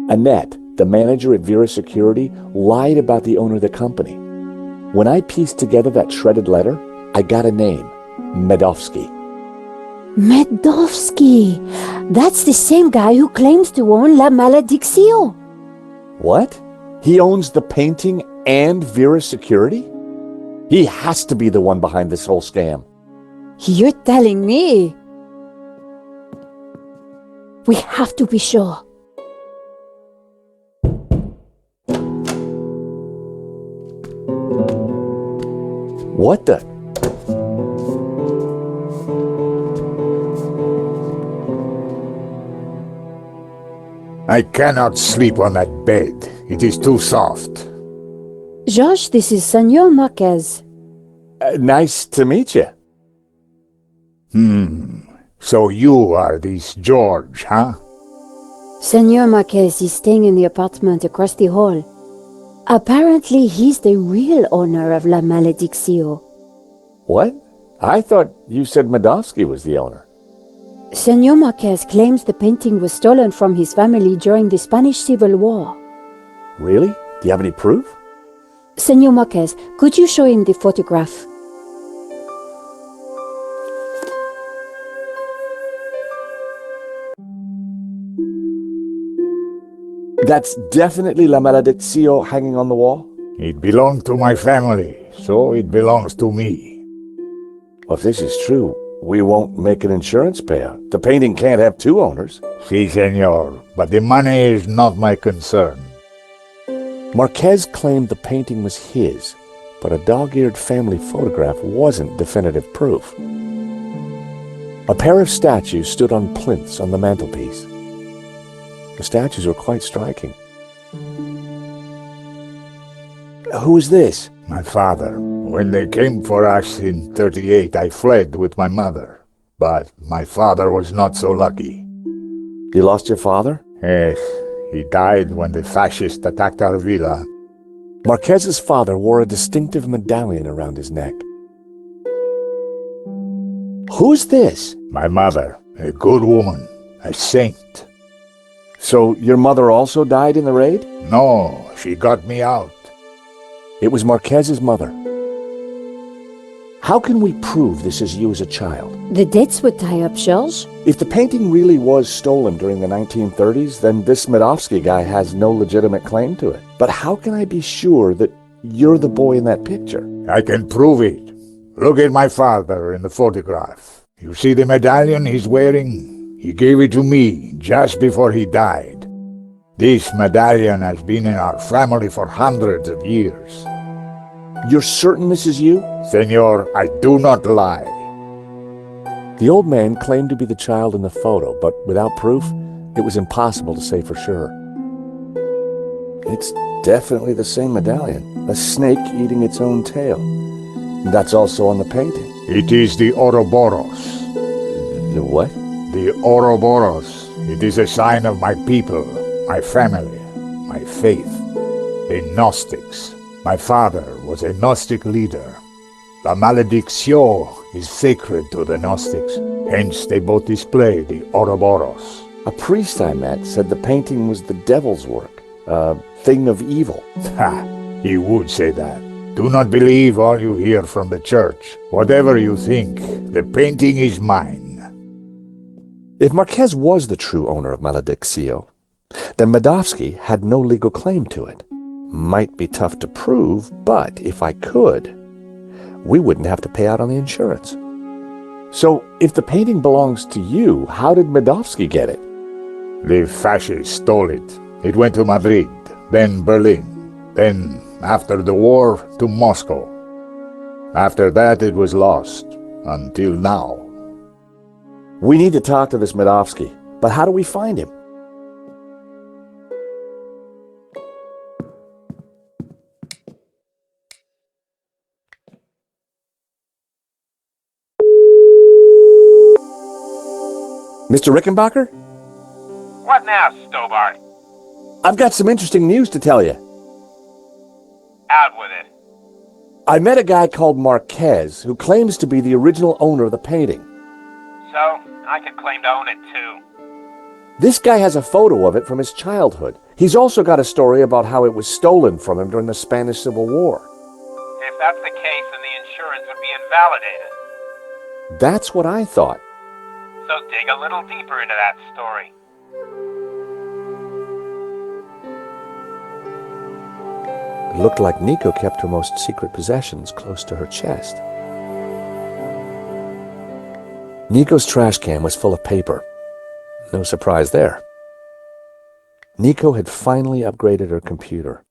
Annette, the manager at Vera Security, lied about the owner of the company. When I pieced together that shredded letter, I got a name, Medovsky. Medovsky! That's the same guy who claims to own La Malediccio. What? He owns the painting and Vera Security? He has to be the one behind this whole scam. You're telling me? We have to be sure. What the? I cannot sleep on that bed. It is too soft. Josh, this is Senor Marquez. Nice to meet you. So you are this George, huh? Senor Marquez is staying in the apartment across the hall. Apparently, he's the real owner of La Malediccio. What? I thought you said Medovsky was the owner. Senor Marquez claims the painting was stolen from his family during the Spanish Civil War. Really? Do you have any proof? Senor Marquez, could you show him the photograph? That's definitely La Malediccio hanging on the wall? It belonged to my family, so it belongs to me. Well, if this is true, we won't make an insurance payout. The painting can't have two owners. Si, senor, but the money is not my concern. Marquez claimed the painting was his, but a dog-eared family photograph wasn't definitive proof. A pair of statues stood on plinths on the mantelpiece. The statues were quite striking. Who is this? My father. When they came for us in 38, I fled with my mother. But my father was not so lucky. You lost your father? Yes, he died when the fascists attacked our villa. Marquez's father wore a distinctive medallion around his neck. Who's this? My mother, a good woman, a saint. So your mother also died in the raid? No, she got me out. It was Marquez's mother. How can we prove this is you as a child? The dates would tie up, George. If the painting really was stolen during the 1930s, then this Medovsky guy has no legitimate claim to it. But how can I be sure that you're the boy in that picture? I can prove it. Look at my father in the photograph. You see the medallion he's wearing? He gave it to me just before he died. This medallion has been in our family for hundreds of years. You're certain this is you? Senor, I do not lie. The old man claimed to be the child in the photo, but without proof, it was impossible to say for sure. It's definitely the same medallion, a snake eating its own tail. That's also on the painting. It is the Ouroboros. The what? The Ouroboros. It is a sign of my people, my family, my faith. The Gnostics. My father was a Gnostic leader. La Malediccio is sacred to the Gnostics. Hence they both display the Ouroboros. A priest I met said the painting was the devil's work, a thing of evil. Ha! He would say that. Do not believe all you hear from the church. Whatever you think, the painting is mine. If Marquez was the true owner of Malediccio, then Medovsky had no legal claim to it. Might be tough to prove, but if I could, we wouldn't have to pay out on the insurance. So, if the painting belongs to you, how did Medovsky get it? The fascists stole it. It went to Madrid, then Berlin, then, after the war, to Moscow. After that, it was lost, until now. We need to talk to this Medovsky, but how do we find him? Mr. Rickenbacker? What now, Stobart? I've got some interesting news to tell you. Out with it. I met a guy called Marquez who claims to be the original owner of the painting. So, I could claim to own it too. This guy has a photo of it from his childhood. He's also got a story about how it was stolen from him during the Spanish Civil War. If that's the case, then the insurance would be invalidated. That's what I thought. So dig a little deeper into that story. It looked like Nico kept her most secret possessions close to her chest. Nico's trash can was full of paper. No surprise there. Nico had finally upgraded her computer.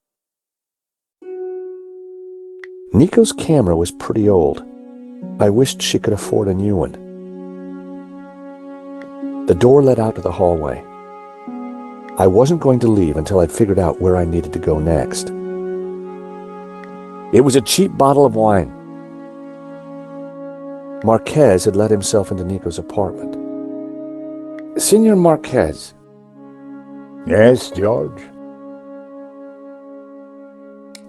Nico's camera was pretty old. I wished she could afford a new one. The door led out to the hallway. I wasn't going to leave until I'd figured out where I needed to go next. It was a cheap bottle of wine. Marquez had let himself into Nico's apartment. Senor Marquez. Yes, George?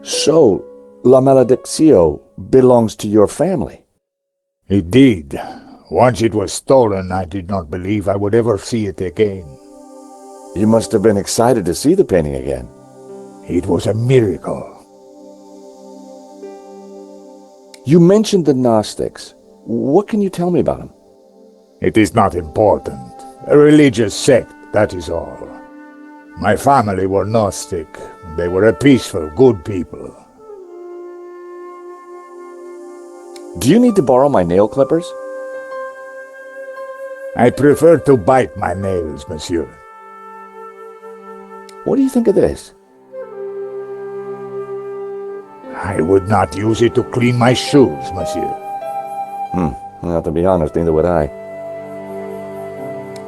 So, La Malediccio belongs to your family? It did. Once it was stolen, I did not believe I would ever see it again. You must have been excited to see the painting again. It was a miracle. You mentioned the Gnostics. What can you tell me about them? It is not important. A religious sect, that is all. My family were Gnostic. They were a peaceful, good people. Do you need to borrow my nail clippers? I prefer to bite my nails, monsieur. What do you think of this? I would not use it to clean my shoes, monsieur. Well, to be honest, neither would I.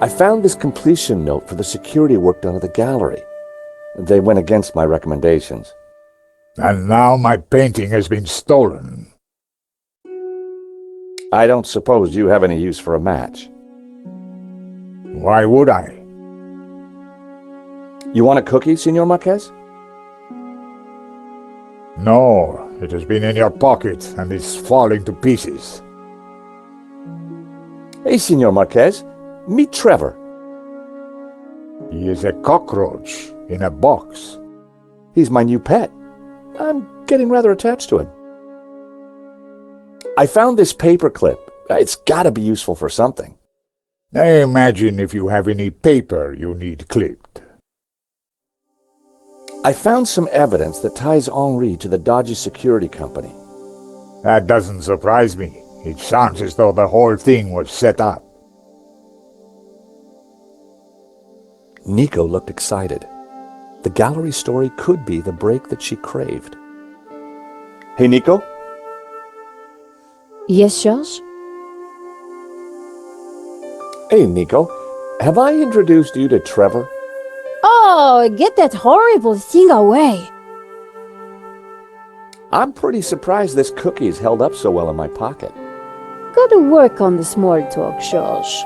I found this completion note for the security work done at the gallery. They went against my recommendations. And now my painting has been stolen. I don't suppose you have any use for a match. Why would I? You want a cookie, Senor Marquez? No, it has been in your pocket and is falling to pieces. Hey, Senor Marquez, meet Trevor. He is a cockroach in a box. He's my new pet. I'm getting rather attached to him. I found this paperclip. It's gotta be useful for something. I imagine if you have any paper you need clipped. I found some evidence that ties Henri to the dodgy security company. That doesn't surprise me. It sounds as though the whole thing was set up. Nico looked excited. The gallery story could be the break that she craved. Hey, Nico? Yes, George? Hey, Nico. Have I introduced you to Trevor? Oh, get that horrible thing away. I'm pretty surprised this cookie's held up so well in my pocket. Gotta work on the small talk, George.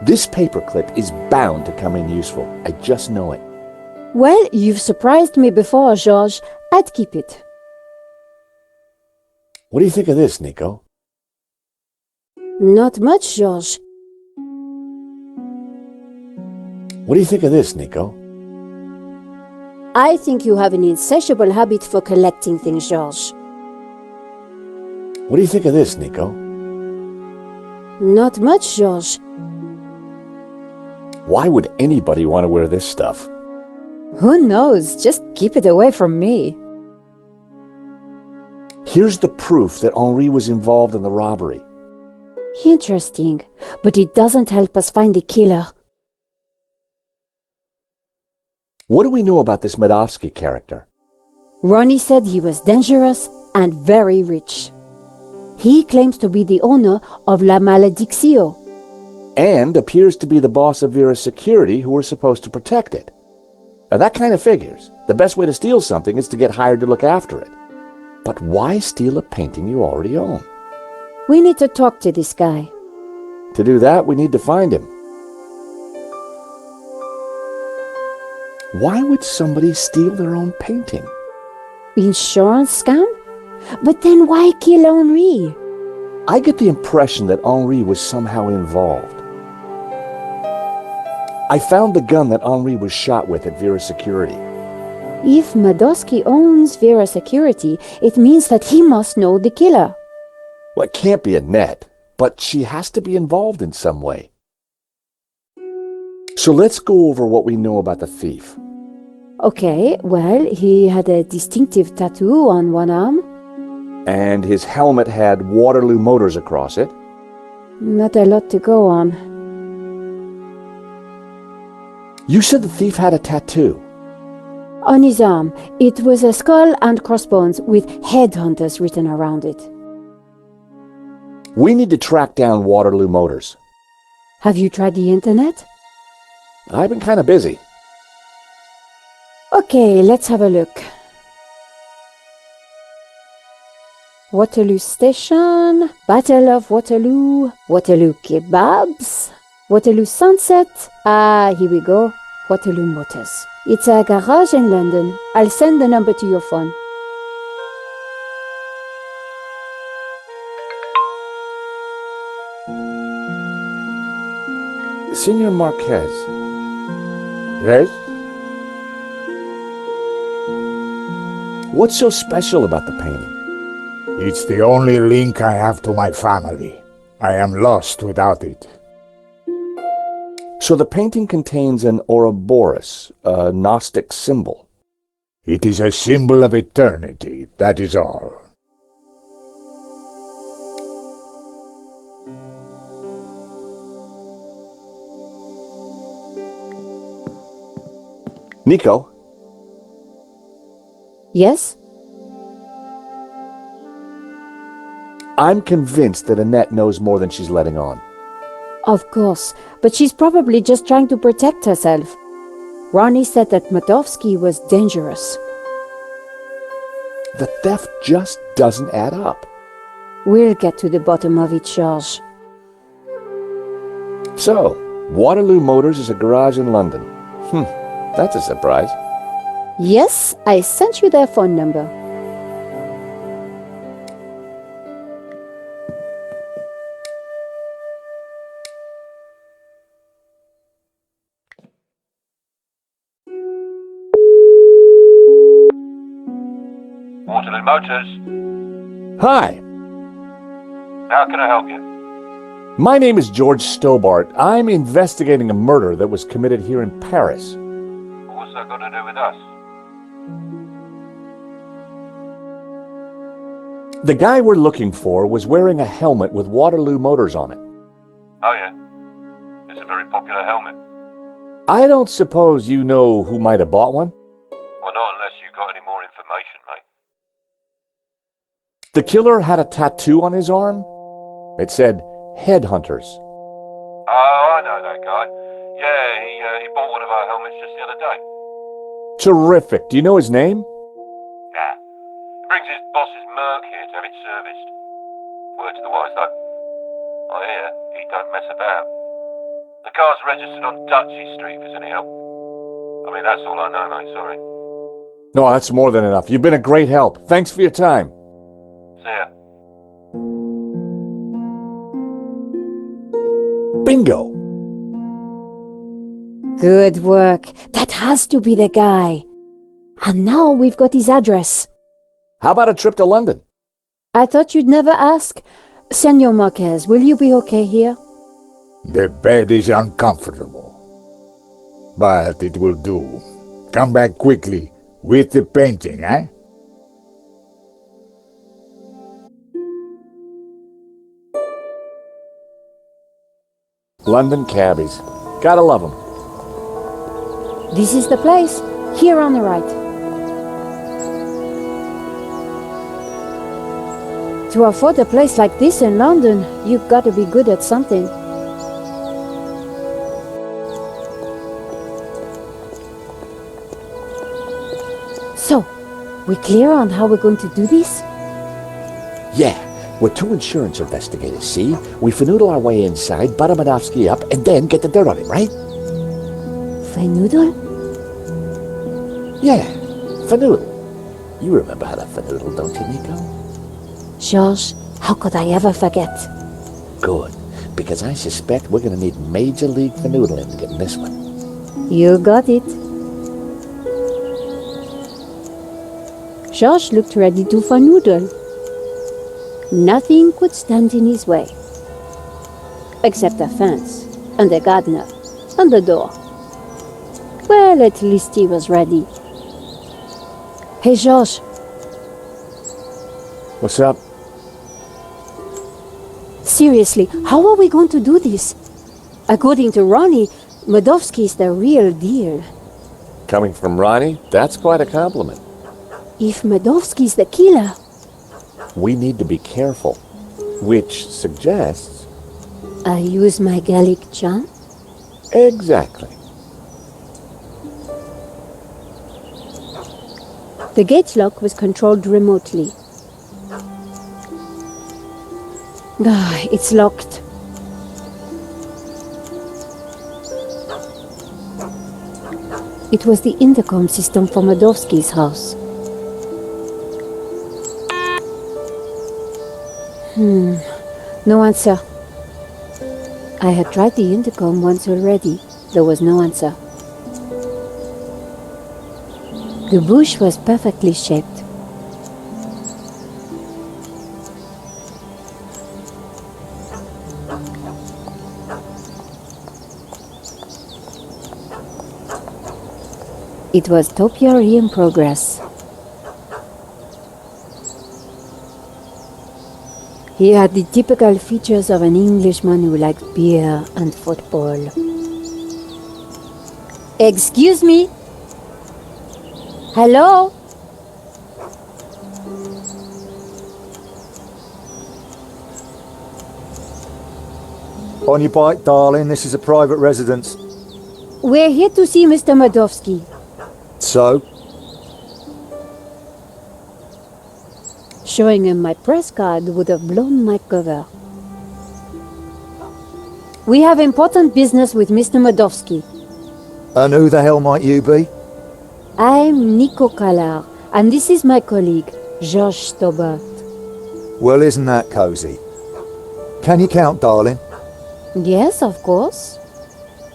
This paperclip is bound to come in useful. I just know it. Well, you've surprised me before, George. I'd keep it. What do you think of this, Nico? Not much, George. What do you think of this, Nico? I think you have an insatiable habit for collecting things, George. What do you think of this, Nico? Not much, George. Why would anybody want to wear this stuff? Who knows? Just keep it away from me. Here's the proof that Henri was involved in the robbery. Interesting, but it doesn't help us find the killer. What do we know about this Medovsky character? Ronnie said he was dangerous and very rich. He claims to be the owner of La Malediccio. And appears to be the boss of Vera's security who were supposed to protect it. Now that kind of figures. The best way to steal something is to get hired to look after it. But why steal a painting you already own? We need to talk to this guy. To do that, we need to find him. Why would somebody steal their own painting? Insurance scam? But then why kill Henri? I get the impression that Henri was somehow involved. I found the gun that Henri was shot with at Vera's security. If Medovsky owns Vera Security, it means that he must know the killer. Well, it can't be Annette, but she has to be involved in some way. So let's go over what we know about the thief. Okay, well, he had a distinctive tattoo on one arm. And his helmet had Waterloo Motors across it. Not a lot to go on. You said the thief had a tattoo. On his arm, it was a skull and crossbones with headhunters written around it. We need to track down Waterloo Motors. Have you tried the internet? I've been kind of busy. Okay, let's have a look. Waterloo Station, Battle of Waterloo, Waterloo Kebabs, Waterloo Sunset. Ah, here we go. Waterloo Motors. It's a garage in London. I'll send the number to your phone. Senor Marquez. Yes? What's so special about the painting? It's the only link I have to my family. I am lost without it. So the painting contains an Ouroboros, a Gnostic symbol. It is a symbol of eternity, that is all. Nico, Yes? I'm convinced that Annette knows more than she's letting on. Of course, but she's probably just trying to protect herself. Ronnie said that Medovsky was dangerous. The theft just doesn't add up. We'll get to the bottom of it, George. So, Waterloo Motors is a garage in London. That's a surprise. Yes, I sent you their phone number. Waterloo Motors. Hi, How can I help you? my name is George Stobart. I'm investigating a murder that was committed here in Paris. What's that got to do with us? The guy we're looking for was wearing a helmet with Waterloo Motors on it. Oh yeah. It's a very popular helmet. I don't suppose you know who might have bought one? Well, not unless you've got any more information, mate. The killer had a tattoo on his arm. It said, Headhunters. Oh, I know that guy. Yeah, he bought one of our helmets just the other day. Terrific. Do you know his name? Nah. He brings his boss's Merc here to have it serviced. Word to the wise, though. I hear he don't mess about. The car's registered on Dutchy Street, if there's any help. I mean, that's all I know, mate, sorry. No, that's more than enough. You've been a great help. Thanks for your time. See ya. Bingo. Good work. That has to be the guy. And now we've got his address. How about a trip to London? I thought you'd never ask. Senor Marquez, will you be okay here? The bed is uncomfortable. But it will do. Come back quickly with the painting, eh? London cabbies. Gotta love them. This is the place. Here on the right. To afford a place like this in London, you've got to be good at something. So, we clear on how we're going to do this? Yeah, we're two insurance investigators, see? We finagle our way inside, butter Medovsky up, and then get the dirt on him, right? Finagle? Yeah, finagle. You remember how to finagle, don't you, Nico? George, how could I ever forget? Good, because I suspect we're gonna need major league finagle to get in this one. You got it. George looked ready to fanoodle. Nothing could stand in his way. Except the fence, and the gardener, and the door. Well, at least he was ready. Hey, George. What's up? Seriously, how are we going to do this? According to Ronnie, Medovsky is the real deal. Coming from Ronnie, that's quite a compliment. If Medovsky is the killer... We need to be careful, which suggests... I use my Gallic charm? Exactly. The gate lock was controlled remotely. It's locked. It was the intercom system for Medovsky's house. No answer. I had tried the intercom once already. There was no answer. The bush was perfectly shaped. It was topiary in progress. He had the typical features of an Englishman who liked beer and football. Excuse me? Hello? On your bike, darling. This is a private residence. We're here to see Mr. Medovsky. So? Showing him my press card would have blown my cover. We have important business with Mr. Medovsky. And who the hell might you be? I'm Nico, and this is my colleague, George Stobart. Well, isn't that cosy? Can you count, darling? Yes, of course.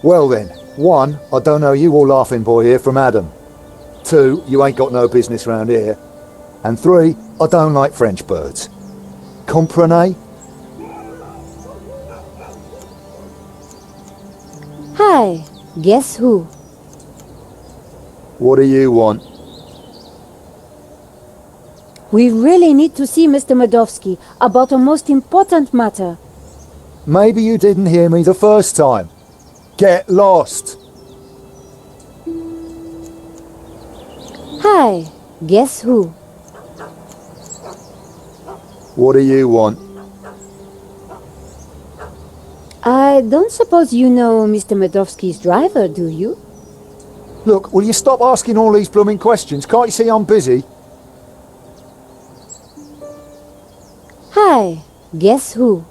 Well then, 1, I don't know you or laughing boy here from Adam. 2, you ain't got no business round here. And 3, I don't like French birds. Comprenez? Hi, guess who? What do you want? We really need to see Mr. Medovsky about a most important matter. Maybe you didn't hear me the first time. Get lost! Hi, guess who? What do you want? I don't suppose you know Mr. Medovsky's driver, do you? Look, will you stop asking all these blooming questions? Can't you see I'm busy? Hi, guess who?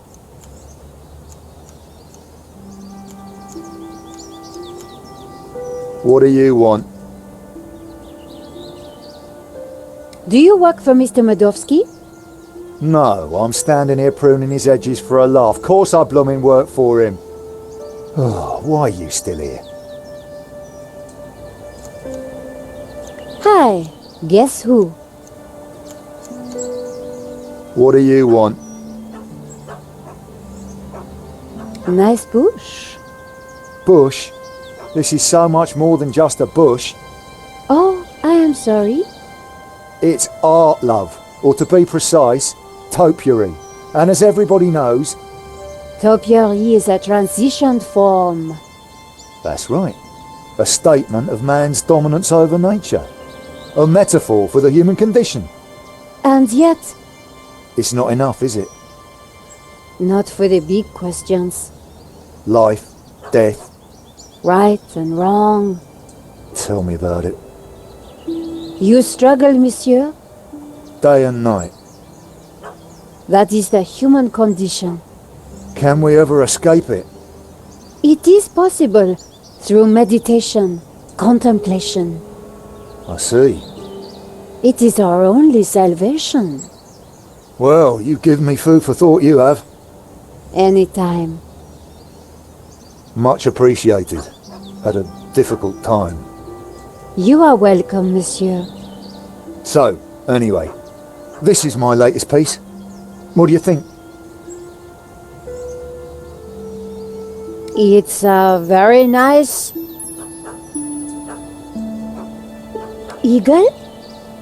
What do you want? Do you work for Mr. Medovsky? No, I'm standing here pruning his edges for a laugh. Course I blooming work for him. Oh, why are you still here? Hi, guess who? What do you want? Nice bush. Bush? This is so much more than just a bush. Oh, I am sorry. It's art, love. Or to be precise, topiary. And as everybody knows... Topiary is a transition form. That's right. A statement of man's dominance over nature. A metaphor for the human condition. And yet... It's not enough, is it? Not for the big questions. Life, death. Right and wrong. Tell me about it. You struggle, monsieur? Day and night. That is the human condition. Can we ever escape it? It is possible through meditation, contemplation. I see. It is our only salvation. Well, you give me food for thought, you have. Anytime. Much appreciated. Had a difficult time. You are welcome, monsieur. So, anyway, this is my latest piece. What do you think? It's a very nice eagle?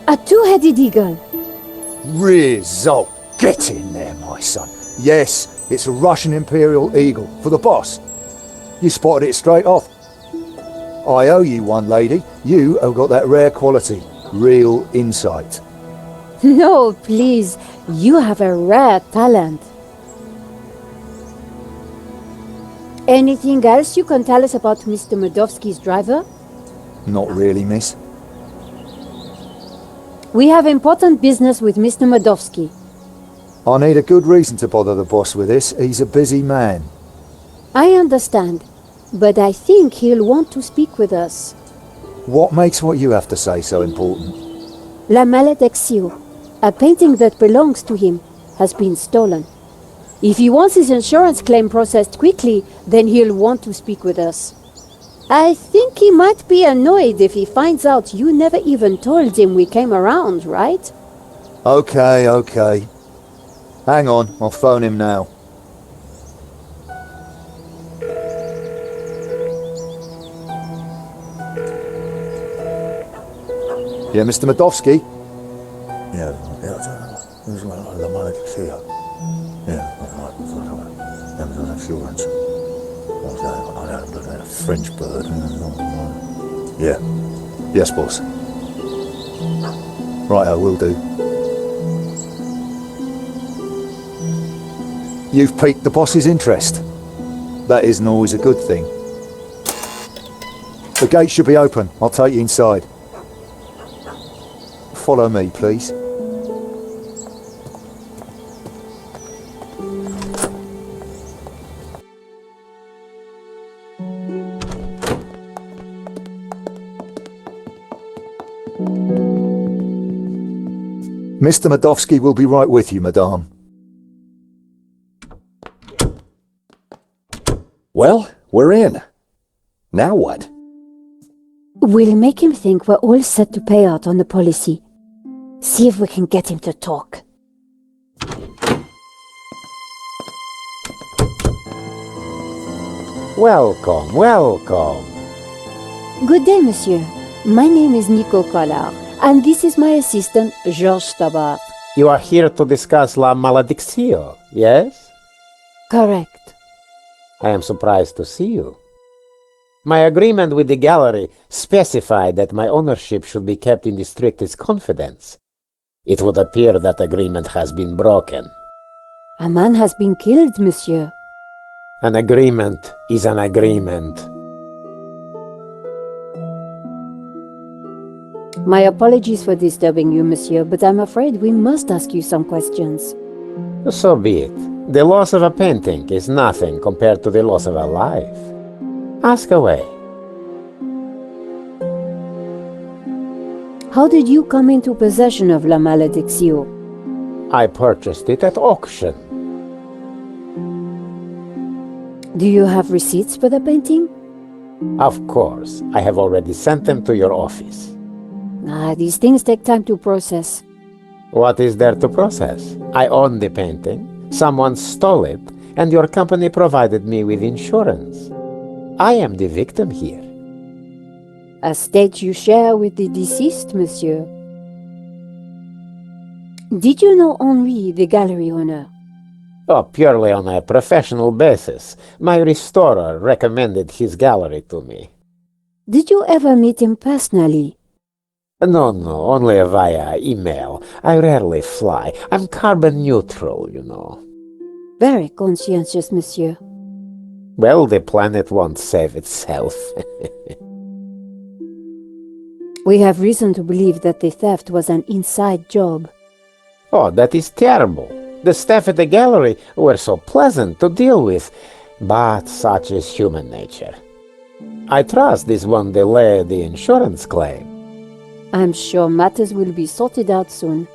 A two-headed eagle. Result. Get in there, my son. Yes, it's a Russian Imperial Eagle for the boss. You spotted it straight off. I owe you one, lady. You have got that rare quality, real insight. No, please. You have a rare talent. Anything else you can tell us about Mr. Medovsky's driver? Not really, miss. We have important business with Mr. Medovsky. I need a good reason to bother the boss with this. He's a busy man. I understand, but I think he'll want to speak with us. What makes what you have to say so important? La Malediccio, a painting that belongs to him, has been stolen. If he wants his insurance claim processed quickly, then he'll want to speak with us. I think he might be annoyed if he finds out you never even told him we came around, right? Okay. Hang on, I'll phone him now. Yeah, Mr. Medovsky? Yeah, it's the Malediccio. Yeah, affluent. A French bird. Yeah. Yes, boss. Right, I will do. You've piqued the boss's interest. That isn't always a good thing. The gate should be open. I'll take you inside. Follow me, please. Mr. Medovsky will be right with you, madame. Well, we're in. Now what? We'll make him think we're all set to pay out on the policy. See if we can get him to talk. Welcome. Good day, monsieur. My name is Nico, and this is my assistant, Georges Tabar. You are here to discuss La Malediccio, yes? Correct. I am surprised to see you. My agreement with the gallery specified that my ownership should be kept in the strictest confidence. It would appear that agreement has been broken. A man has been killed, monsieur. An agreement is an agreement. My apologies for disturbing you, monsieur, but I'm afraid we must ask you some questions. So be it. The loss of a painting is nothing compared to the loss of a life. Ask away. How did you come into possession of La Malediccio? I purchased it at auction. Do you have receipts for the painting? Of course, I have already sent them to your office. These things take time to process. What is there to process? I own the painting, someone stole it, and your company provided me with insurance. I am the victim here. A state you share with the deceased, monsieur. Did you know Henri, the gallery owner? Oh, purely on a professional basis. My restorer recommended his gallery to me. Did you ever meet him personally? No, only via email. I rarely fly. I'm carbon neutral, you know. Very conscientious, monsieur. Well, the planet won't save itself. We have reason to believe that the theft was an inside job. Oh, that is terrible. The staff at the gallery were so pleasant to deal with, but such is human nature. I trust this won't delay the insurance claim. I'm sure matters will be sorted out soon.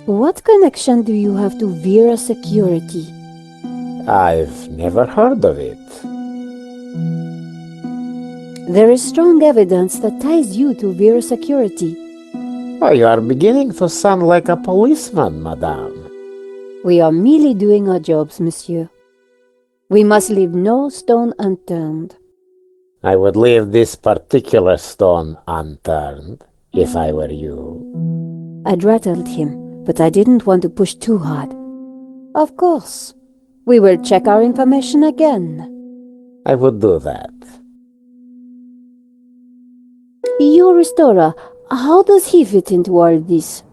What connection do you have to Vera Security? I've never heard of it. There is strong evidence that ties you to Vera security. Oh, you are beginning to sound like a policeman, madame. We are merely doing our jobs, monsieur. We must leave no stone unturned. I would leave this particular stone unturned if I were you. I'd rattled him, but I didn't want to push too hard. Of course. We will check our information again. I would do that. Your restorer, how does he fit into all this?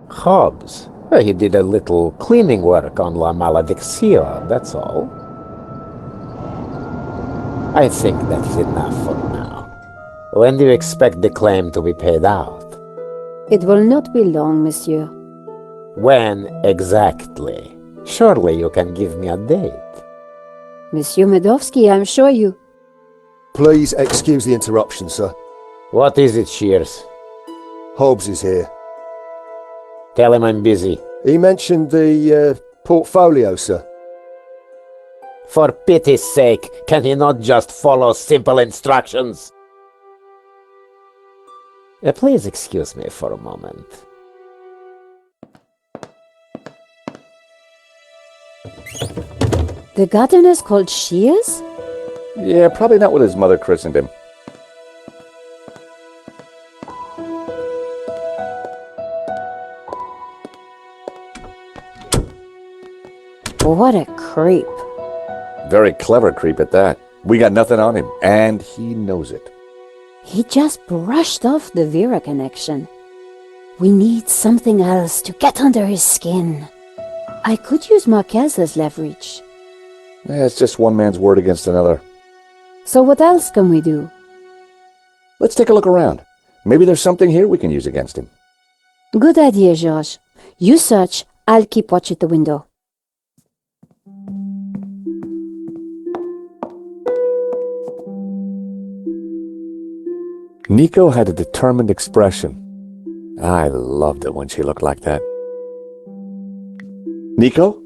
Hobbs. Well, he did a little cleaning work on La Malediccio, that's all. I think that's enough for now. When do you expect the claim to be paid out? It will not be long, monsieur. When exactly? Surely you can give me a date. Monsieur Medovsky, I'm sure you... Please excuse the interruption, sir. What is it, Shears? Hobbs is here. Tell him I'm busy. He mentioned the portfolio, sir. For pity's sake, can he not just follow simple instructions? Please excuse me for a moment. The gardener's called Shears? Yeah, probably not what his mother christened him. What a creep. Very clever creep at that. We got nothing on him, and he knows it. He just brushed off the Vera connection. We need something else to get under his skin. I could use Marquez as leverage. Yeah, it's just one man's word against another. So what else can we do? Let's take a look around. Maybe there's something here we can use against him. Good idea, George. You search, I'll keep watch at the window. Nico had a determined expression. I loved it when she looked like that. Nico?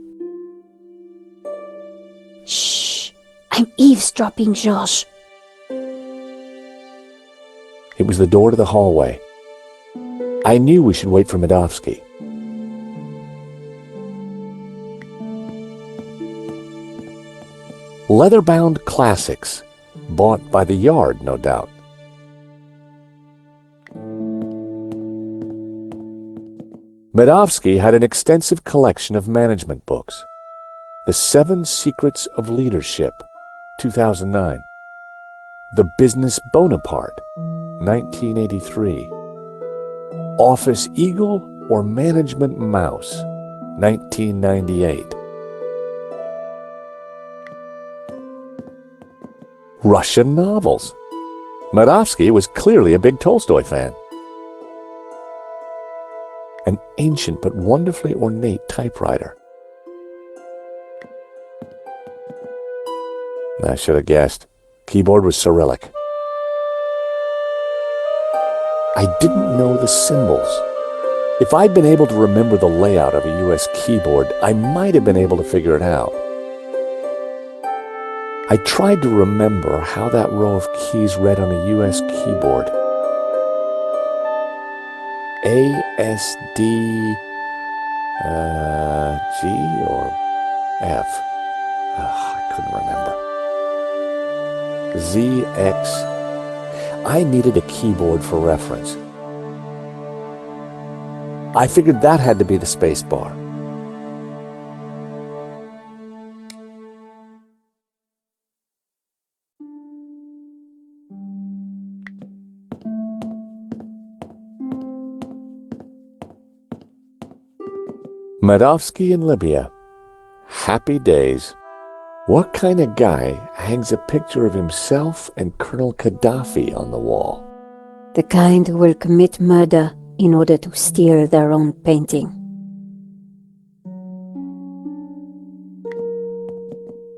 Shh! I'm eavesdropping, George. It was the door to the hallway. I knew we should wait for Medovsky. Leather-bound classics, bought by the yard, no doubt. Medovsky had an extensive collection of management books. The 7 Secrets of Leadership, 2009. The Business Bonaparte, 1983. Office Eagle or Management Mouse, 1998. Russian novels. Medovsky was clearly a big Tolstoy fan. An ancient but wonderfully ornate typewriter. I should have guessed. Keyboard was Cyrillic. I didn't know the symbols. If I'd been able to remember the layout of a US keyboard, I might have been able to figure it out. I tried to remember how that row of keys read on a US keyboard. A, S, D, G, or F? I couldn't remember. Z, X. I needed a keyboard for reference. I figured that had to be the space bar. Medovsky in Libya. Happy days. What kind of guy hangs a picture of himself and Colonel Gaddafi on the wall? The kind who will commit murder in order to steal their own painting.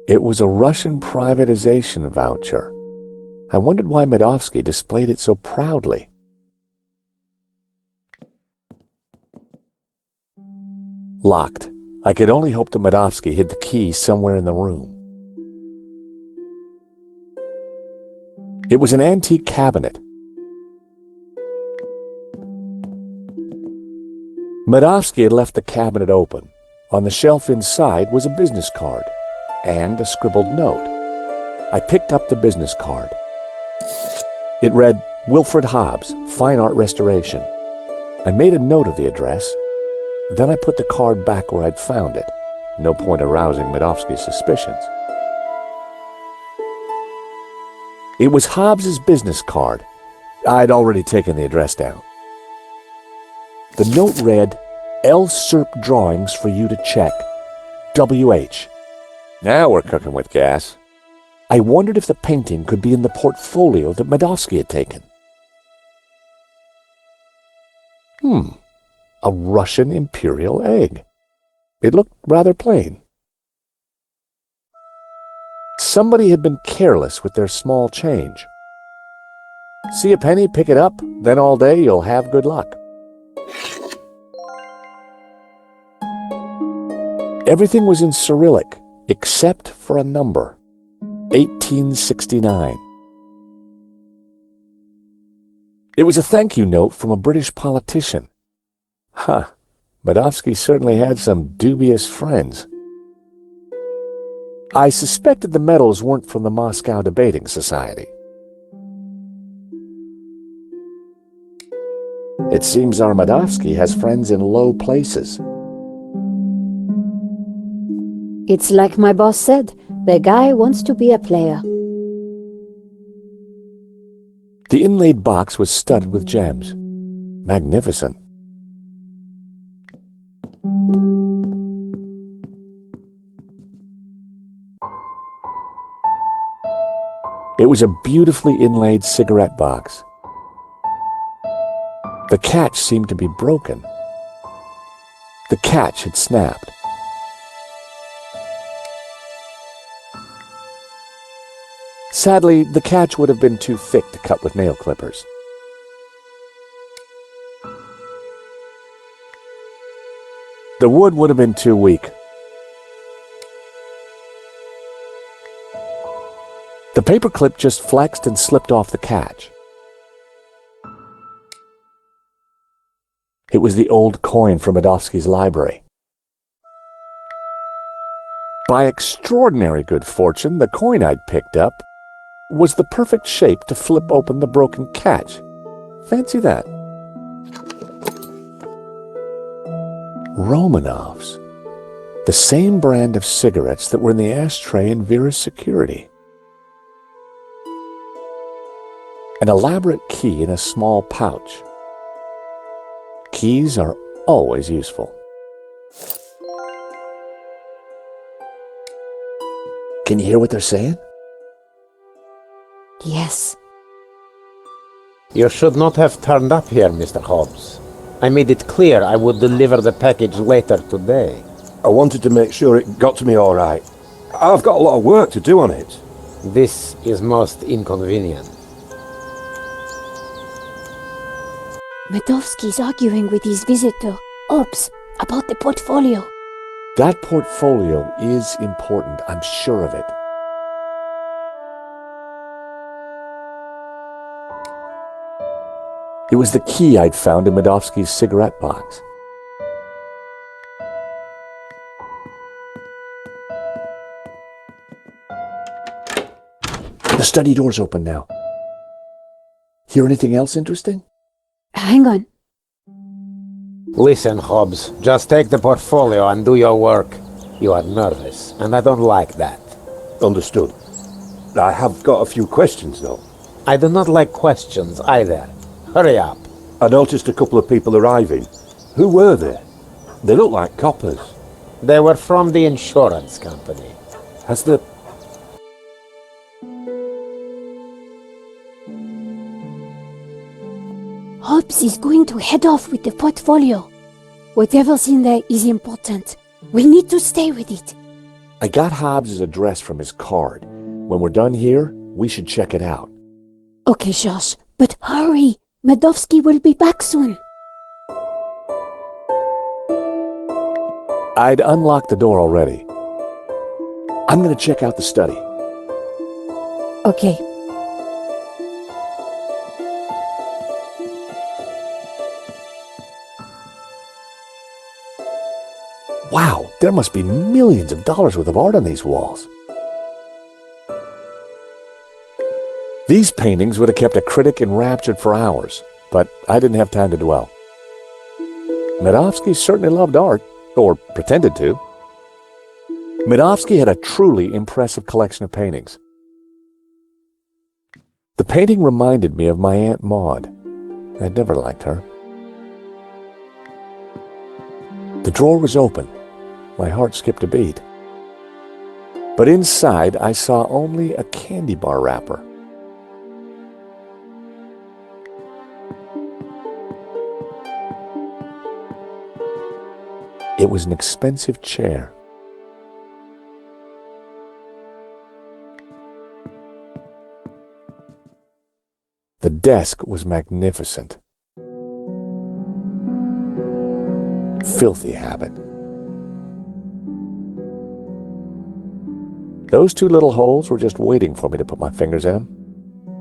It was a Russian privatization voucher. I wondered why Medovsky displayed it so proudly. Locked. I could only hope that Medovsky hid the key somewhere in the room. It was an antique cabinet. Medovsky had left the cabinet open. On the shelf inside was a business card and a scribbled note. I picked up the business card. It read, Wilfred Hobbs, Fine Art Restoration. I made a note of the address. Then I put the card back where I'd found it. No point arousing Medovsky's suspicions. It was Hobbs's business card. I'd already taken the address down. The note read, L. Serp Drawings for you to check. W.H. Now we're cooking with gas. I wondered if the painting could be in the portfolio that Medovsky had taken. A Russian imperial egg. It looked rather plain. Somebody had been careless with their small change. See a penny, pick it up, then all day you'll have good luck. Everything was in Cyrillic, except for a number. 1869. It was a thank you note from a British politician. Medovsky certainly had some dubious friends. I suspected the medals weren't from the Moscow Debating Society. It seems our Medovsky has friends in low places. It's like my boss said, the guy wants to be a player. The inlaid box was studded with gems. Magnificent. It was a beautifully inlaid cigarette box. The catch seemed to be broken. The catch had snapped. Sadly, the catch would have been too thick to cut with nail clippers. The wood would have been too weak. The paperclip just flexed and slipped off the catch. It was the old coin from Medovsky's library. By extraordinary good fortune, the coin I'd picked up was the perfect shape to flip open the broken catch. Fancy that. Romanovs. The same brand of cigarettes that were in the ashtray in Vera's security. An elaborate key in a small pouch. Keys are always useful. Can you hear what they're saying? Yes. You should not have turned up here, Mr. Hobbs. I made it clear I would deliver the package later today. I wanted to make sure it got to me all right. I've got a lot of work to do on it. This is most inconvenient. Medovsky's arguing with his visitor, Hobbs, about the portfolio. That portfolio is important, I'm sure of it. It was the key I'd found in Medovsky's cigarette box. The study door's open now. Hear anything else interesting? Hang on. Listen, Hobbs, just take the portfolio and do your work. You are nervous, and I don't like that. Understood. I have got a few questions, though. I do not like questions either. Hurry up. I noticed a couple of people arriving. Who were they? They look like coppers. They were from the insurance company. Has the... Hobbs is going to head off with the portfolio. Whatever's in there is important. We need to stay with it. I got Hobbs' address from his card. When we're done here, we should check it out. Okay, Josh, but hurry. Medovsky will be back soon. I'd unlocked the door already. I'm going to check out the study. Okay. Wow, there must be millions of dollars worth of art on these walls. These paintings would have kept a critic enraptured for hours, but I didn't have time to dwell. Medovsky certainly loved art, or pretended to. Medovsky had a truly impressive collection of paintings. The painting reminded me of my Aunt Maud. I'd never liked her. The drawer was open. My heart skipped a beat. But inside, I saw only a candy bar wrapper. It was an expensive chair. The desk was magnificent. Filthy habit. Those two little holes were just waiting for me to put my fingers in.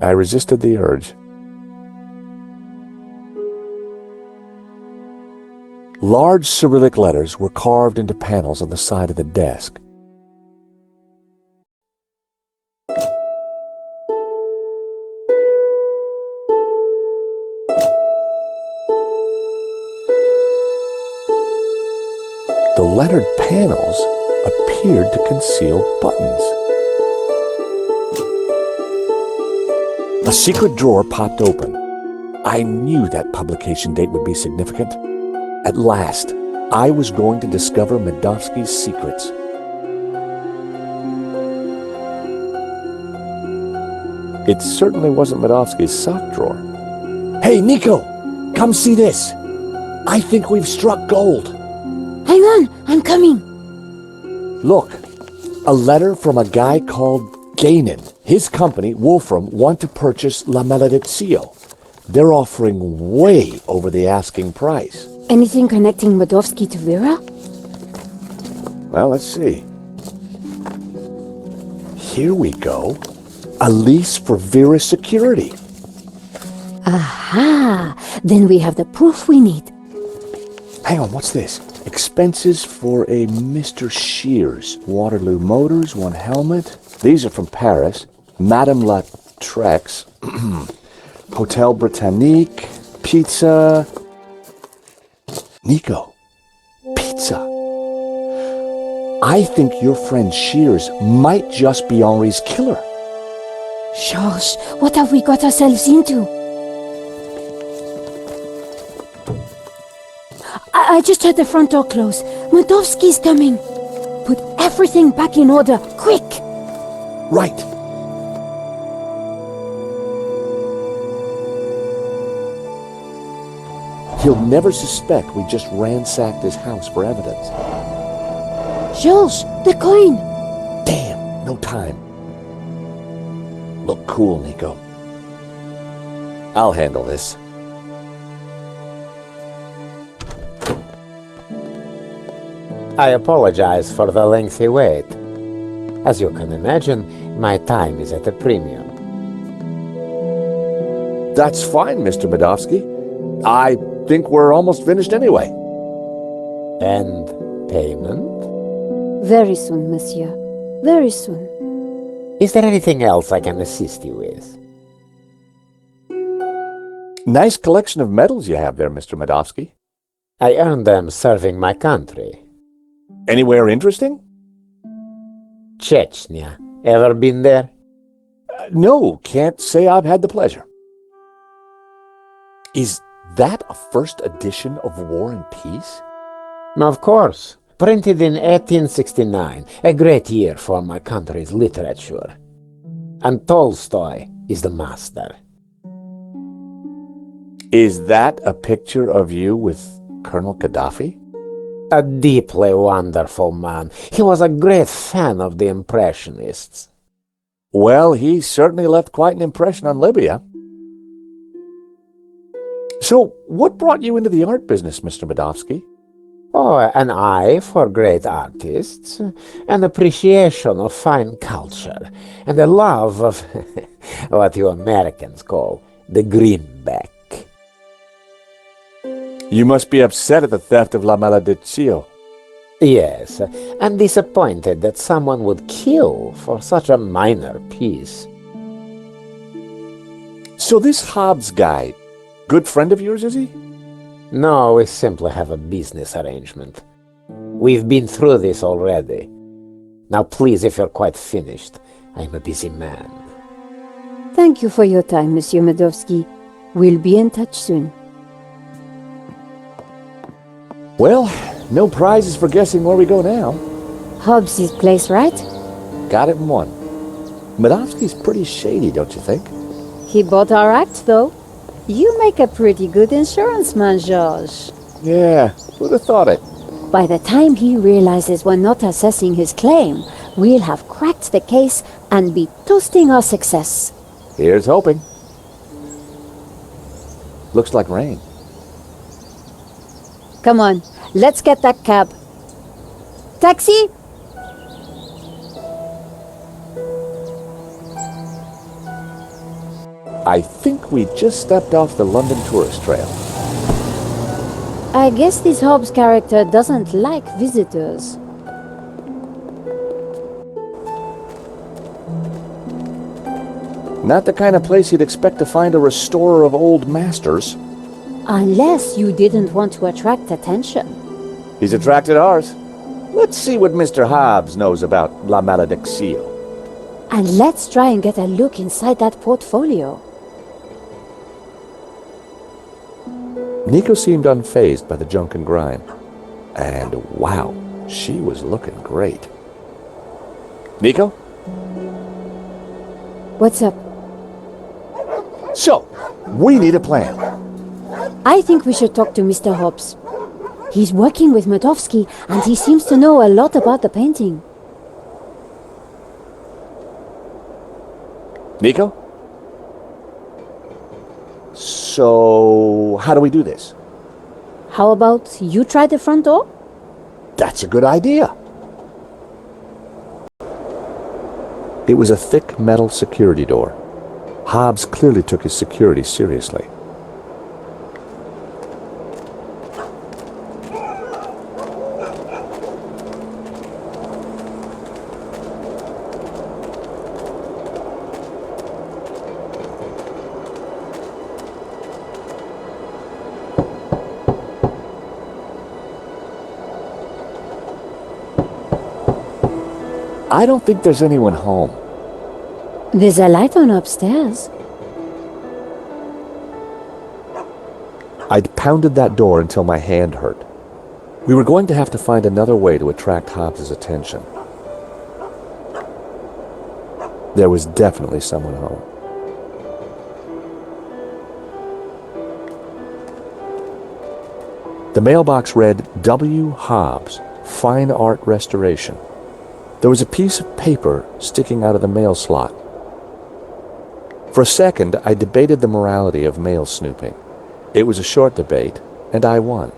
I resisted the urge. Large Cyrillic letters were carved into panels on the side of the desk. The lettered panels appeared to conceal buttons. A secret drawer popped open. I knew that publication date would be significant. At last, I was going to discover Medovsky's secrets. It certainly wasn't Medovsky's sock drawer. Hey, Nico! Come see this! I think we've struck gold! Hang on, I'm coming. Look, a letter from a guy called Gainan. His company, Wolfram, want to purchase La Malediccio. They're offering way over the asking price. Anything connecting Medovsky to Vera? Well, let's see. Here we go. A lease for Vera's security. Aha! Then we have the proof we need. Hang on, what's this? Expenses for a Mr. Shears. Waterloo Motors, one helmet. These are from Paris. Madame La Trex. Hotel Britannique. Pizza. Nico. Pizza. I think your friend Shears might just be Henri's killer. Georges, what have we got ourselves into? I just heard the front door close. Medovsky's coming. Put everything back in order, quick! Right. He'll never suspect we just ransacked his house for evidence. Georges, the coin! Damn, no time. Look cool, Nico. I'll handle this. I apologize for the lengthy wait. As you can imagine, my time is at a premium. That's fine, Mr. Medovsky. I think we're almost finished anyway. And payment? Very soon, monsieur. Very soon. Is there anything else I can assist you with? Nice collection of medals you have there, Mr. Medovsky. I earned them serving my country. Anywhere interesting? Chechnya. Ever been there? No, can't say I've had the pleasure. Is that a first edition of War and Peace? Of course. Printed in 1869. A great year for my country's literature. And Tolstoy is the master. Is that a picture of you with Colonel Gaddafi? A deeply wonderful man. He was a great fan of the Impressionists. Well, he certainly left quite an impression on Libya. So, what brought you into the art business, Mr. Medovsky? Oh, an eye for great artists, an appreciation of fine culture, and a love of what you Americans call the greenback. You must be upset at the theft of La Malediccio. Yes, I'm disappointed that someone would kill for such a minor piece. So this Hobbs guy, good friend of yours, is he? No, we simply have a business arrangement. We've been through this already. Now please, if you're quite finished, I'm a busy man. Thank you for your time, Monsieur Medovsky. We'll be in touch soon. Well, no prizes for guessing where we go now. Hobbs' place, right? Got it in one. Medovsky's pretty shady, don't you think? He bought our act, though. You make a pretty good insurance man, George. Yeah, who'd have thought it? By the time he realizes we're not assessing his claim, we'll have cracked the case and be toasting our success. Here's hoping. Looks like rain. Come on, let's get that cab. Taxi! I think we just stepped off the London tourist trail. I guess this Hobbs character doesn't like visitors. Not the kind of place you'd expect to find a restorer of old masters. Unless you didn't want to attract attention. He's attracted ours. Let's see what Mr. Hobbs knows about La Malediccio. And let's try and get a look inside that portfolio. Nico seemed unfazed by the junk and grime. And wow, she was looking great. Nico? What's up? So, we need a plan. I think we should talk to Mr. Hobbs. He's working with Medovsky, and he seems to know a lot about the painting. Nico? So, how do we do this? How about you try the front door? That's a good idea. It was a thick metal security door. Hobbs clearly took his security seriously. I don't think there's anyone home. There's a light on upstairs. I'd pounded that door until my hand hurt. We were going to have to find another way to attract Hobbs's attention. There was definitely someone home. The mailbox read, W. Hobbs, Fine Art Restoration. There was a piece of paper sticking out of the mail slot. For a second, I debated the morality of mail snooping. It was a short debate, and I won.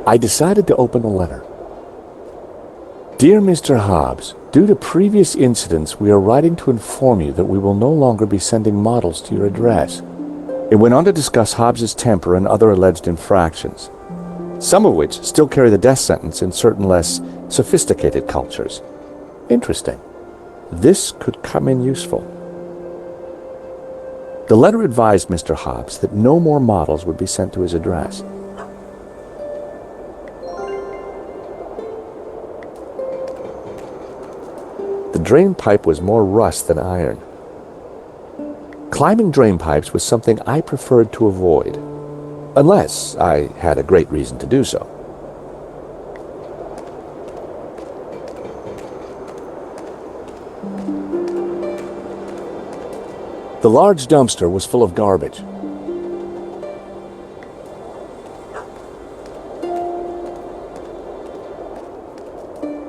I decided to open the letter. Dear Mr. Hobbs, due to previous incidents, we are writing to inform you that we will no longer be sending models to your address. It went on to discuss Hobbs's temper and other alleged infractions, some of which still carry the death sentence in certain less sophisticated cultures. Interesting. This could come in useful. The letter advised Mr. Hobbs that no more models would be sent to his address. The drain pipe was more rust than iron. Climbing drain pipes was something I preferred to avoid, unless I had a great reason to do so. The large dumpster was full of garbage.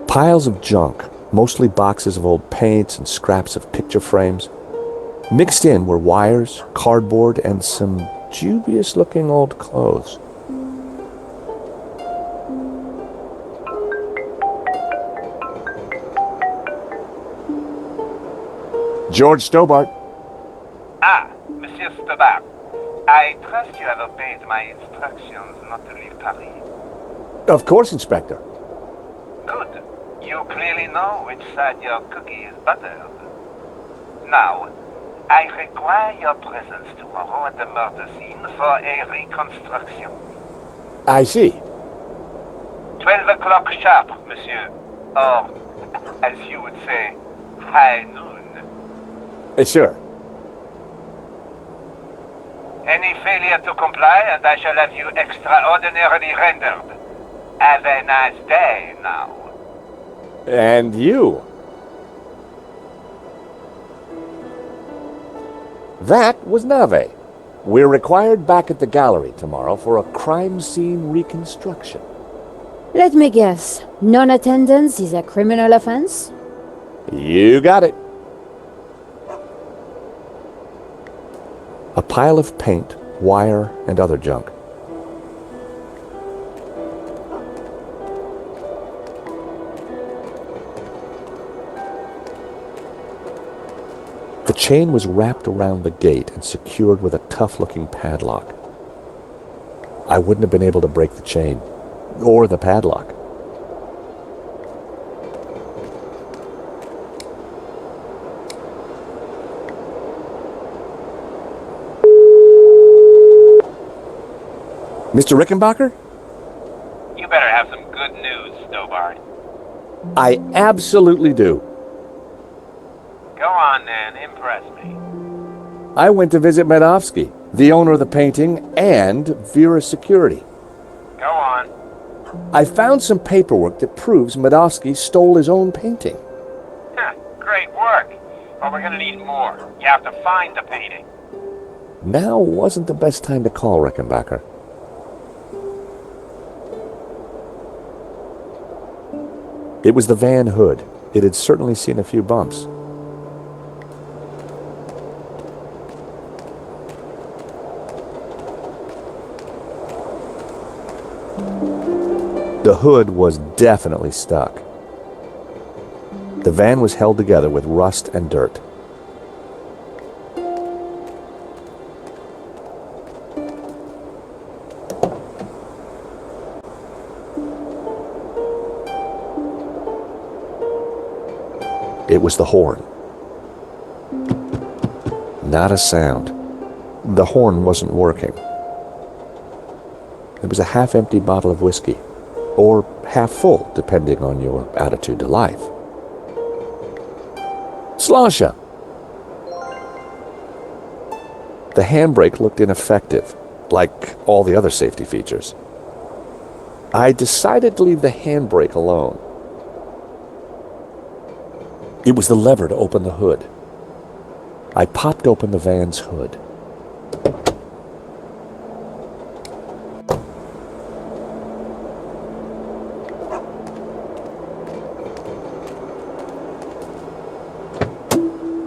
Piles of junk, mostly boxes of old paints and scraps of picture frames. Mixed in were wires, cardboard, and some dubious-looking old clothes. George Stobart. Ah, Monsieur Stobart. I I trust you have obeyed my instructions not to leave Paris. Of course, Inspector. Good. You clearly know which side your cookie is buttered. Now, I require your presence tomorrow at the murder scene for a reconstruction. I see. 12 o'clock sharp, monsieur. Or, as you would say, high noon. Sure. Any failure to comply, and I shall have you extraordinarily rendered. Have a nice day now. And you. That was Nave. We're required back at the gallery tomorrow for a crime scene reconstruction. Let me guess. Non-attendance is a criminal offense? You got it. A pile of paint, wire, and other junk. The chain was wrapped around the gate and secured with a tough-looking padlock. I wouldn't have been able to break the chain, or the padlock. Mr. Rickenbacker? You better have some good news, Stobart. I absolutely do. Go on then, impress me. I went to visit Medovsky, the owner of the painting, and Vera's security. Go on. I found some paperwork that proves Medovsky stole his own painting. Great work. But we're gonna need more. You have to find the painting. Now wasn't the best time to call Rickenbacker. It was the van hood. It had certainly seen a few bumps. The hood was definitely stuck. The van was held together with rust and dirt. It was the horn. Not a sound. The horn wasn't working. It was a half-empty bottle of whiskey, or half full, depending on your attitude to life. Slosha! The handbrake looked ineffective, like all the other safety features. I decided to leave the handbrake alone. It was the lever to open the hood. I popped open the van's hood.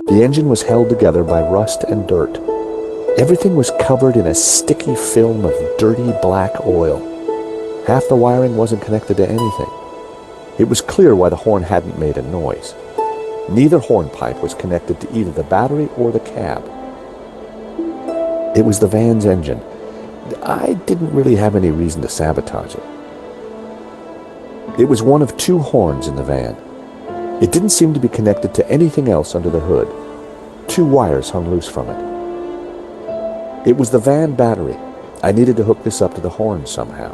The engine was held together by rust and dirt. Everything was covered in a sticky film of dirty black oil. Half the wiring wasn't connected to anything. It was clear why the horn hadn't made a noise. Neither hornpipe was connected to either the battery or the cab. It was the van's engine. I didn't really have any reason to sabotage it. It was one of two horns in the van. It didn't seem to be connected to anything else under the hood. Two wires hung loose from it. It was the van battery. I needed to hook this up to the horn somehow.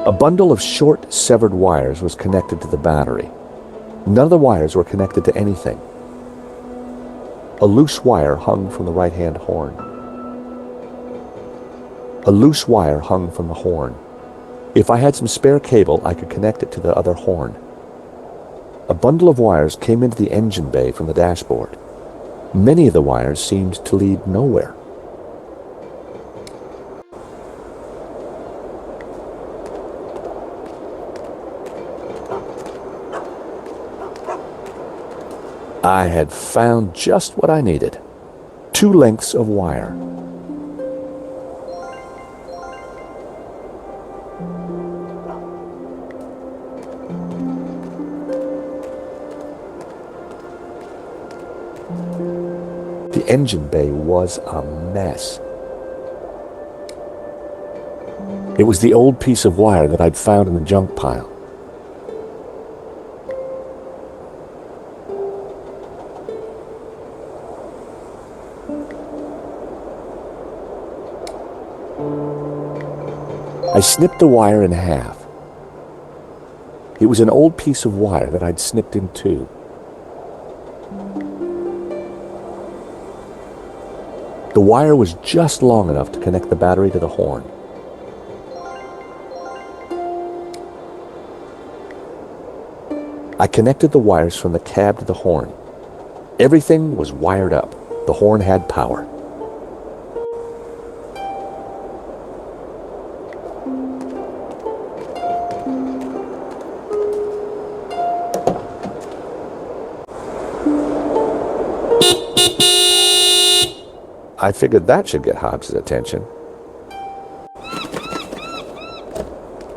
A bundle of short, severed wires was connected to the battery. None of the wires were connected to anything. A loose wire hung from the right-hand horn. A loose wire hung from the horn. If I had some spare cable, I could connect it to the other horn. A bundle of wires came into the engine bay from the dashboard. Many of the wires seemed to lead nowhere. I had found just what I needed. 2 lengths of wire. The engine bay was a mess. It was the old piece of wire that I'd found in the junk pile. I snipped the wire in half. It was an old piece of wire that I'd snipped in two. The wire was just long enough to connect the battery to the horn. I connected the wires from the cab to the horn. Everything was wired up. The horn had power. I figured that should get Hobbs' attention.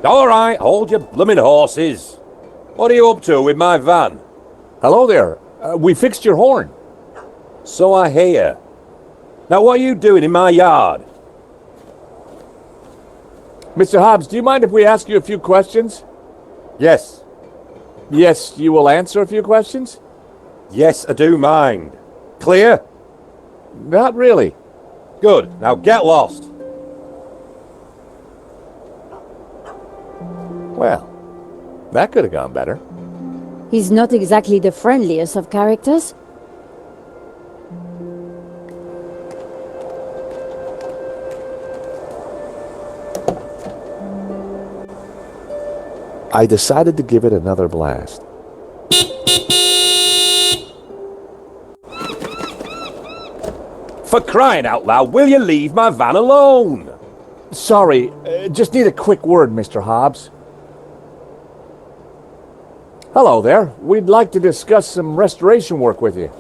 All right, hold your bloomin' horses. What are you up to with my van? Hello there. We fixed your horn. So I hear. Now what are you doing in my yard? Mr. Hobbs, do you mind if we ask you a few questions? Yes. Yes, you will answer a few questions? Yes, I do mind. Clear? Not really. Good. Now get lost. Well, that could have gone better. He's not exactly the friendliest of characters. I decided to give it another blast. For crying out loud, will you leave my van alone? Sorry, just need a quick word, Mr. Hobbs. Hello there. We'd like to discuss some restoration work with you.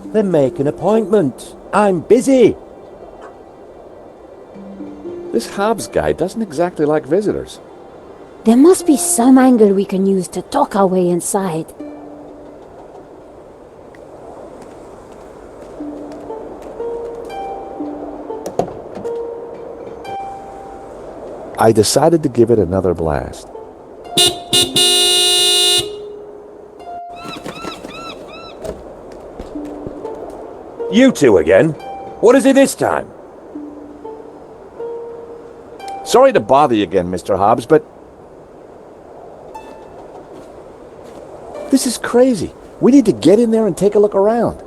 Then make an appointment. I'm busy. This Hobbs guy doesn't exactly like visitors. There must be some angle we can use to talk our way inside. I decided to give it another blast. You two again? What is it this time? Sorry to bother you again, Mr. Hobbs, but this is crazy. We need to get in there and take a look around.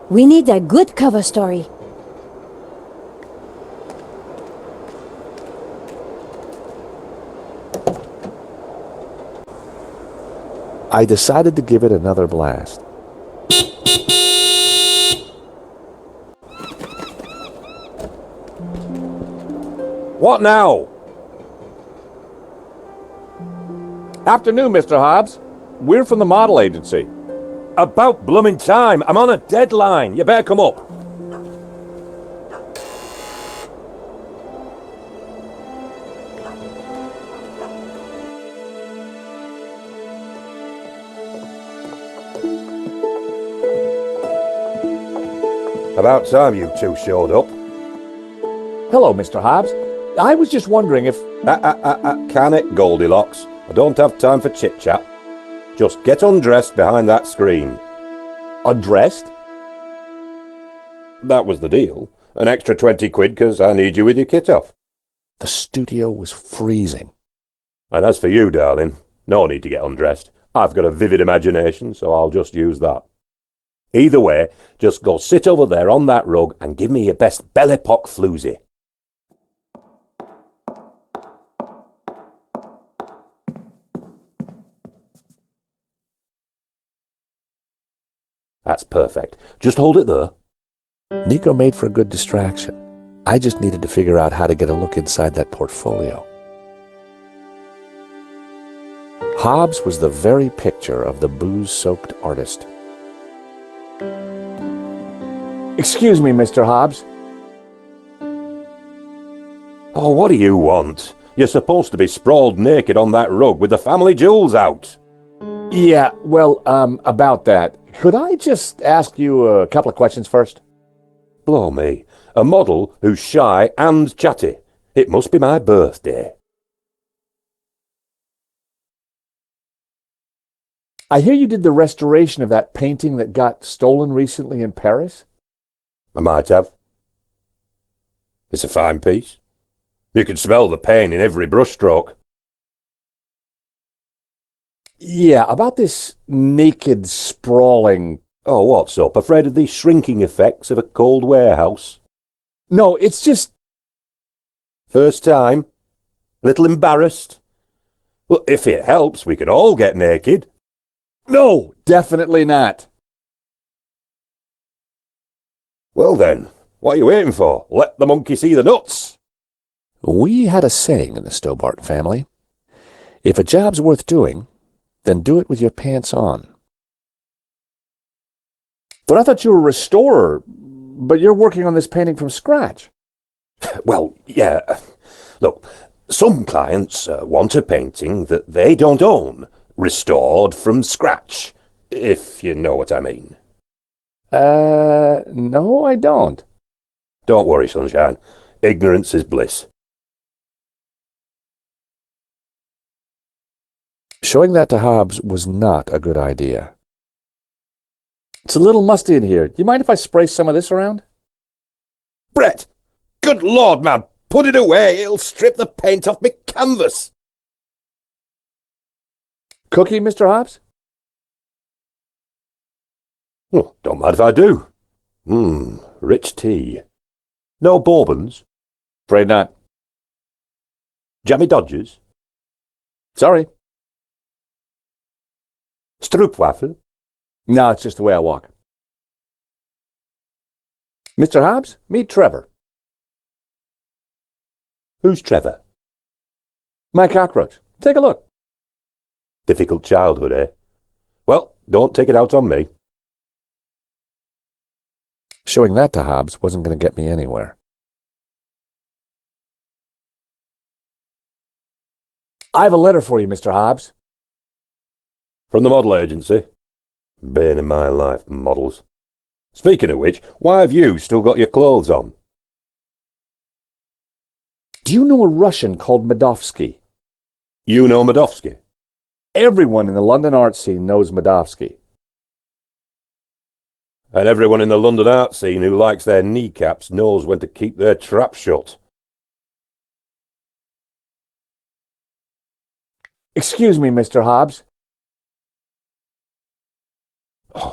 We need a good cover story. I decided to give it another blast. What now? Afternoon, Mr. Hobbs. We're from the model agency. About blooming time. I'm on a deadline. You better come up. About time you two showed up. Hello, Mr. Hobbs. I was just wondering if... Can it, Goldilocks? I don't have time for chit-chat. Just get undressed behind that screen. Undressed? That was the deal. An extra 20 quid because I need you with your kit off. The studio was freezing. And as for you, darling, no need to get undressed. I've got a vivid imagination, so I'll just use that. Either way, just go sit over there on that rug and give me your best Belle Epoque floozy. That's perfect. Just hold it there. Nico made for a good distraction. I just needed to figure out how to get a look inside that portfolio. Hobbs was the very picture of the booze-soaked artist. Excuse me, Mr. Hobbs. Oh, what do you want? You're supposed to be sprawled naked on that rug with the family jewels out. Yeah, well, about that. Could I just ask you a couple of questions first? Blow me. A model who's shy and chatty. It must be my birthday. I hear you did the restoration of that painting that got stolen recently in Paris? I might have. It's a fine piece. You can smell the pain in every brushstroke. Yeah, about this naked, sprawling... Oh, what's up? Afraid of the shrinking effects of a cold warehouse? No, it's just... First time? A little embarrassed? Well, if it helps, we can all get naked. No, definitely not. Well then, what are you waiting for? Let the monkey see the nuts. We had a saying in the Stobart family. If a job's worth doing, then do it with your pants on. But I thought you were a restorer, but you're working on this painting from scratch. Well, yeah. Look, some clients want a painting that they don't own, restored from scratch, if you know what I mean. No, I don't. Don't worry, sunshine. Ignorance is bliss. Showing that to Hobbs was not a good idea. It's a little musty in here. Do you mind if I spray some of this around? Brett! Good Lord, man! Put it away! It'll strip the paint off me canvas! Cookie, Mr. Hobbs? Oh, don't mind if I do. Rich tea. No bourbons? Afraid not. Jammy Dodgers? Sorry. Stroopwafel? No, it's just the way I walk. Mr. Hobbs, meet Trevor. Who's Trevor? My cockroach. Take a look. Difficult childhood, eh? Well, don't take it out on me. Showing that to Hobbs wasn't going to get me anywhere. I have a letter for you, Mr. Hobbs. From the model agency. Bane in my life, models. Speaking of which, why have you still got your clothes on? Do you know a Russian called Medovsky? You know Medovsky? Everyone in the London art scene knows Medovsky. And everyone in the London art scene who likes their kneecaps knows when to keep their trap shut. Excuse me, Mr. Hobbs.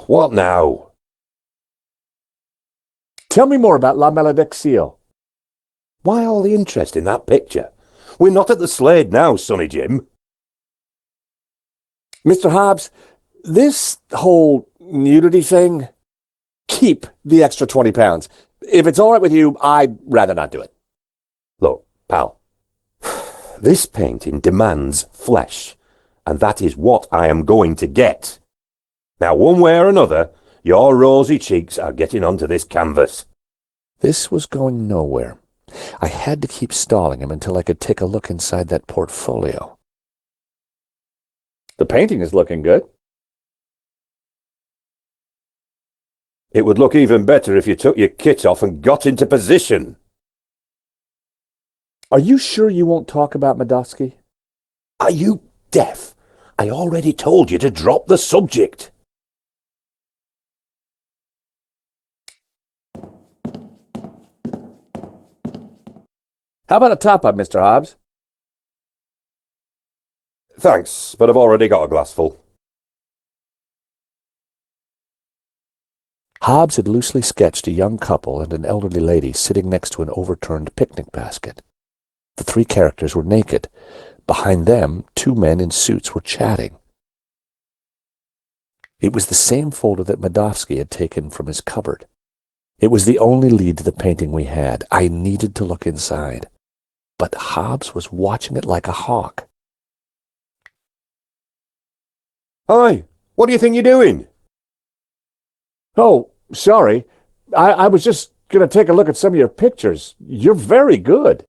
What now? Tell me more about La Malediccio. Why all the interest in that picture? We're not at the Slade now, Sonny Jim. Mr. Hobbs, this whole nudity thing, keep the extra 20 pounds. If it's all right with you, I'd rather not do it. Look, pal, this painting demands flesh, and that is what I am going to get. Now, one way or another, your rosy cheeks are getting onto this canvas. This was going nowhere. I had to keep stalling him until I could take a look inside that portfolio. The painting is looking good. It would look even better if you took your kit off and got into position. Are you sure you won't talk about Medovsky? Are you deaf? I already told you to drop the subject. How about a top-up, Mr. Hobbs? Thanks, but I've already got a glassful. Hobbs had loosely sketched a young couple and an elderly lady sitting next to an overturned picnic basket. The three characters were naked. Behind them, two men in suits were chatting. It was the same folder that Medovsky had taken from his cupboard. It was the only lead to the painting we had. I needed to look inside. But Hobbs was watching it like a hawk. Hi, what do you think you're doing? Oh, sorry. I was just going to take a look at some of your pictures. You're very good.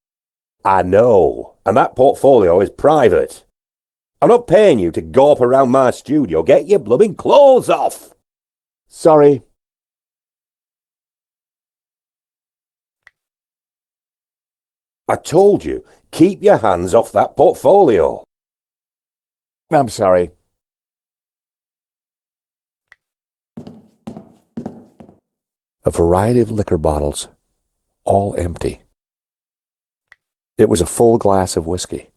I know, and that portfolio is private. I'm not paying you to gawp around my studio. Get your blooming clothes off! Sorry. I told you, keep your hands off that portfolio. I'm sorry. A variety of liquor bottles, all empty. It was a full glass of whiskey.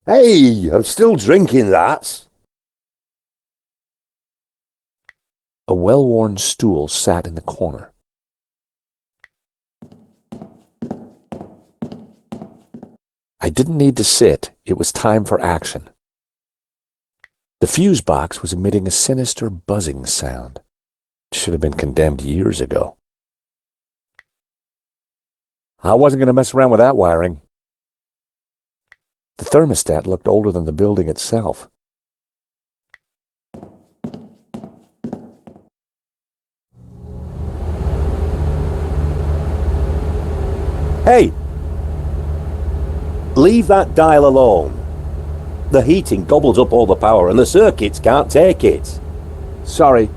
Hey, I'm still drinking that. A well-worn stool sat in the corner. I didn't need to sit. It was time for action. The fuse box was emitting a sinister buzzing sound. It should have been condemned years ago. I wasn't going to mess around with that wiring. The thermostat looked older than the building itself. Hey! Leave that dial alone. The heating gobbles up all the power and the circuits can't take it. Sorry.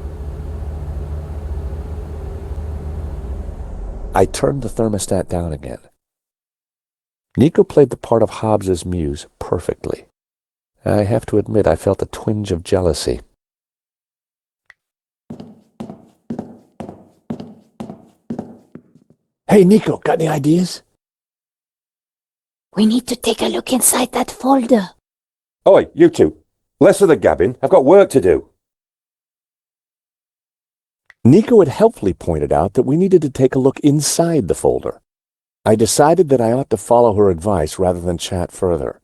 I turned the thermostat down again. Nico played the part of Hobbs's muse perfectly. I have to admit I felt a twinge of jealousy. Hey, Nico, got any ideas? We need to take a look inside that folder. Oi, you two. Less of the gabbing. I've got work to do. Nico had helpfully pointed out that we needed to take a look inside the folder. I decided that I ought to follow her advice rather than chat further.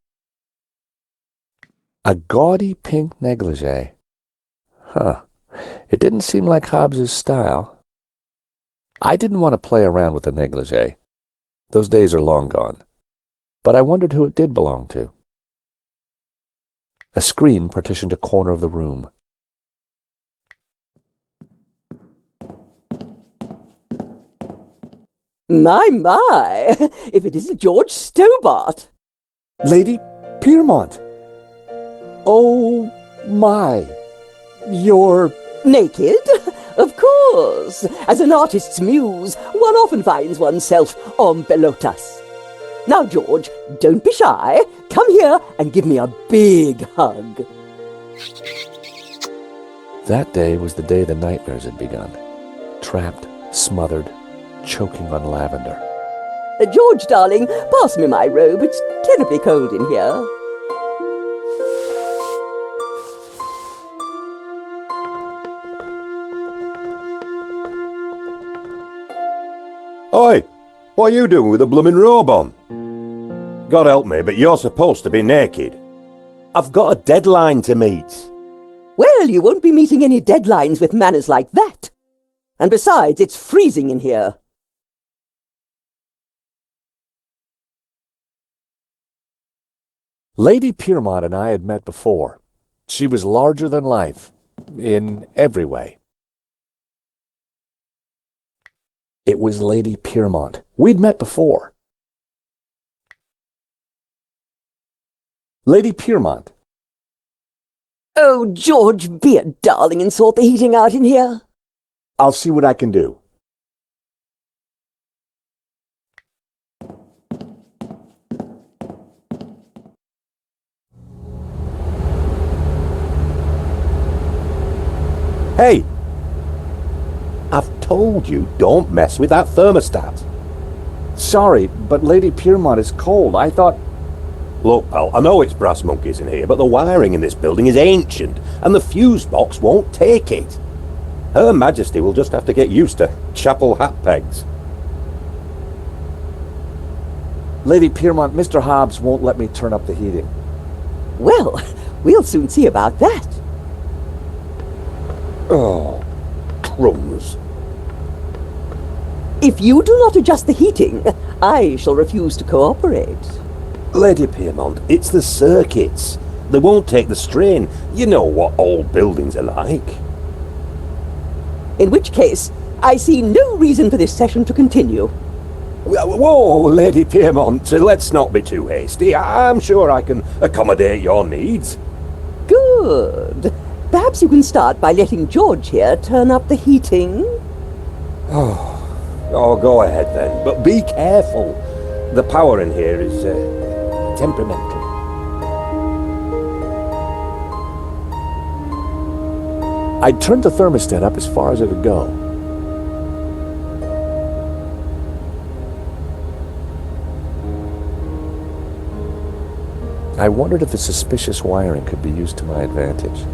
A gaudy pink negligee. Huh. It didn't seem like Hobbs's style. I didn't want to play around with the negligee. Those days are long gone. But I wondered who it did belong to. A screen partitioned a corner of the room. My, if it isn't George Stobart. Lady Piermont. Oh, my. You're... Naked? Of course. As an artist's muse, one often finds oneself en pelotas. Now, George, don't be shy. Come here and give me a big hug. That day was the day the nightmares had begun. Trapped, smothered, choking on lavender. George, darling, pass me my robe. It's terribly cold in here. Oi! What are you doing with a blooming robe on? God help me, but you're supposed to be naked. I've got a deadline to meet. Well, you won't be meeting any deadlines with manners like that. And besides, it's freezing in here. Lady Piermont and I had met before. She was larger than life, in every way. It was Lady Piermont. We'd met before. Lady Piermont. Oh, George, be a darling and sort the heating out in here. I'll see what I can do. Hey! I've told you, don't mess with that thermostat. Sorry, but Lady Piermont is cold. I thought... Look, pal, I know it's brass monkeys in here, but the wiring in this building is ancient, and the fuse box won't take it. Her Majesty will just have to get used to chapel hat pegs. Lady Piermont, Mr. Hobbs won't let me turn up the heating. Well, we'll soon see about that. Oh, crumbs. If you do not adjust the heating, I shall refuse to cooperate. Lady Piermont, it's the circuits. They won't take the strain. You know what old buildings are like. In which case, I see no reason for this session to continue. Whoa, Lady Piermont, let's not be too hasty. I'm sure I can accommodate your needs. Good. Perhaps you can start by letting George here turn up the heating. Oh, go ahead then. But be careful. The power in here is temperamental. I'd turned the thermostat up as far as it would go. I wondered if the suspicious wiring could be used to my advantage.